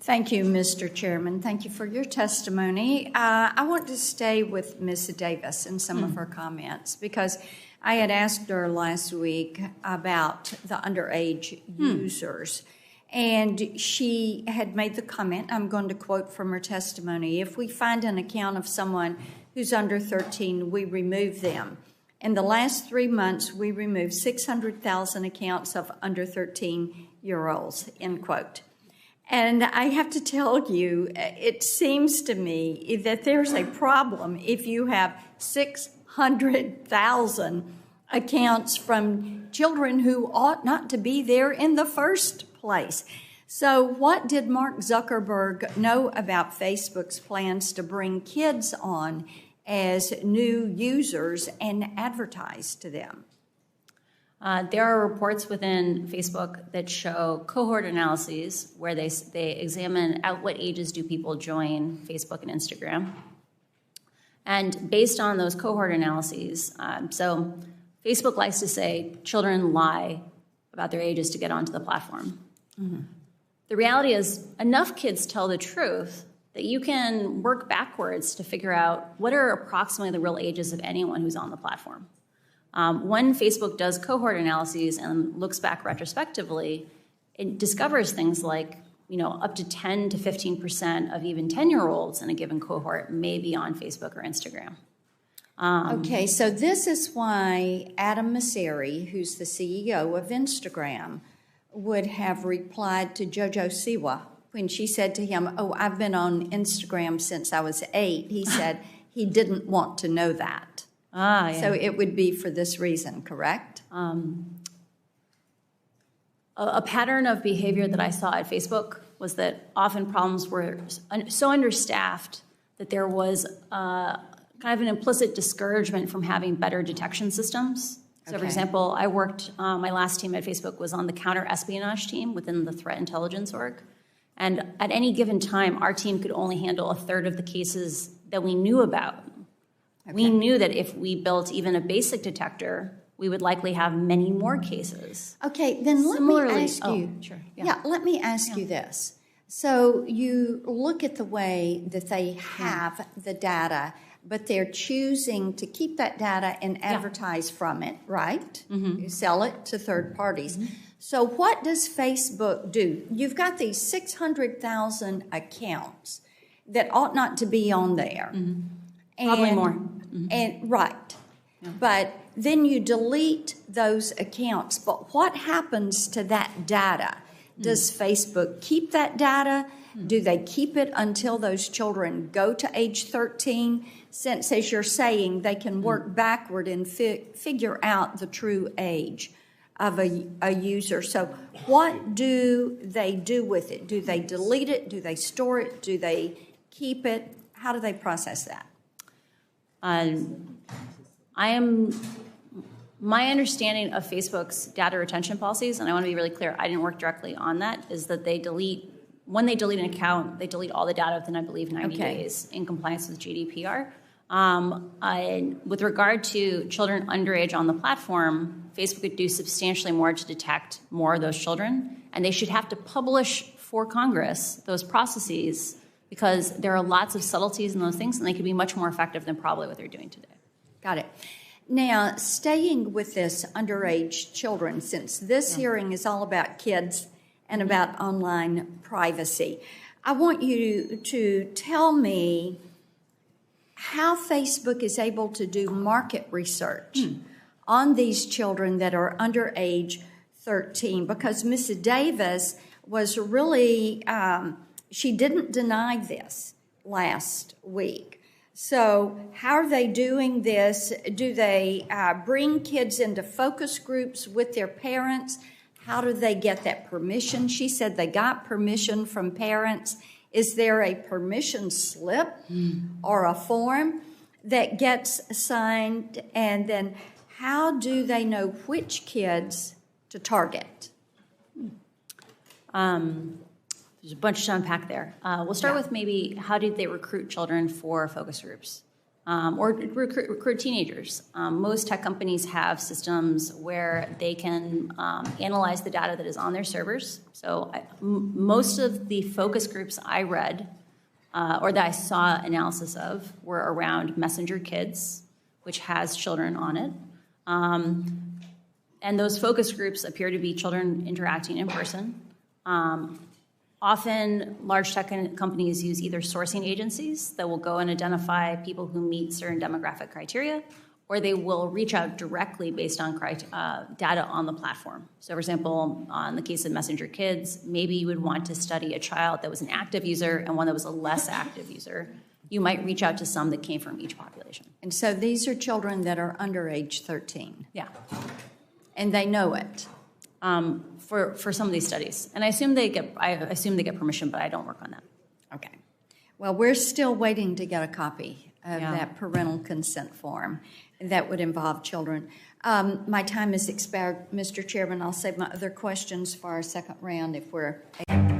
Thank you, Mr. Chairman. Thank you for your testimony. I want to stay with Ms. Davis and some of her comments because I had asked her last week about the underage users. And she had made the comment, I'm going to quote from her testimony, if we find an account of someone who's under 13, we remove them. In the last 3 months, we removed 600,000 accounts of under 13-year-olds, end quote. And I have to tell you, it seems to me that there's a problem if you have 600,000 accounts from children who ought not to be there in the first place. So what did Mark Zuckerberg know about Facebook's plans to bring kids on as new users and advertise to them? There are reports within Facebook that show cohort analyses where they examine at what ages do people join Facebook and Instagram. And based on those cohort analyses, so Facebook likes to say children lie about their ages to get onto the platform. Mm-hmm. The reality is enough kids tell the truth that you can work backwards to figure out what are approximately the real ages of anyone who's on the platform. When Facebook does cohort analyses and looks back retrospectively, it discovers things like, up to 10 to 15% of even 10-year-olds in a given cohort may be on Facebook or Instagram. Okay, so this is why Adam Mosseri, who's the CEO of Instagram, would have replied to Jojo Siwa when she said to him, oh, I've been on Instagram since I was 8. He said he didn't want to know that. Yeah. So it would be for this reason, correct? A pattern of behavior that I saw at Facebook was that often problems were so understaffed that there was kind of an implicit discouragement from having better detection systems. So, for example, I worked, my last team at Facebook was on the counter-espionage team within the threat intelligence org. And at any given time, our team could only handle a third of the cases that we knew about. Okay. We knew that if we built even a basic detector, we would likely have many more cases. Okay, then let me ask you. Sure. Yeah, let me ask you this. So you look at the way that they have the data, but they're choosing to keep that data and advertise from it, right? Mm-hmm. You sell it to third parties. Mm-hmm. So what does Facebook do? You've got these 600,000 accounts that ought not to be on there. Mm-hmm. Probably more. Mm-hmm. And right. Yeah. But then you delete those accounts. But what happens to that data? Does Facebook keep that data? Do they keep it until those children go to age 13? Since, as you're saying, they can work backward and figure out the true age of a user. So what do they do with it? Do they delete it? Do they store it? Do they keep it? How do they process that? My understanding of Facebook's data retention policies, and I want to be really clear, I didn't work directly on that, is that when they delete an account, they delete all the data within, I believe, 90 days in compliance with GDPR. With regard to children underage on the platform, Facebook could do substantially more to detect more of those children, and they should have to publish for Congress those processes because there are lots of subtleties in those things, and they could be much more effective than probably what they're doing today. Got it. Now, staying with this underage children, since this hearing is all about kids and about online privacy, I want you to tell me how Facebook is able to do market research on these children that are under age 13, because Mrs. Davis was really, she didn't deny this last week. So how are they doing this? Do they bring kids into focus groups with their parents? How do they get that permission? She said they got permission from parents. Is there a permission slip or a form that gets signed? And then how do they know which kids to target? There's a bunch to unpack there. We'll start with maybe how did they recruit children for focus groups? or recruit teenagers. Most tech companies have systems where they can analyze the data that is on their servers. So most of the focus groups I read or that I saw analysis of were around Messenger Kids, which has children on it. And those focus groups appear to be children interacting in person. Often, large tech companies use either sourcing agencies that will go and identify people who meet certain demographic criteria, or they will reach out directly based on data on the platform. So, for example, in the case of Messenger Kids, maybe you would want to study a child that was an active user and one that was a less active user. You might reach out to some that came from each population. And so these are children that are under age 13. Yeah. And they know it. For some of these studies, and I assume they get permission, but I don't work on that. Okay. Well, we're still waiting to get a copy of that parental consent form that would involve children. My time has expired, Mr. Chairman. I'll save my other questions for our second round if we're able.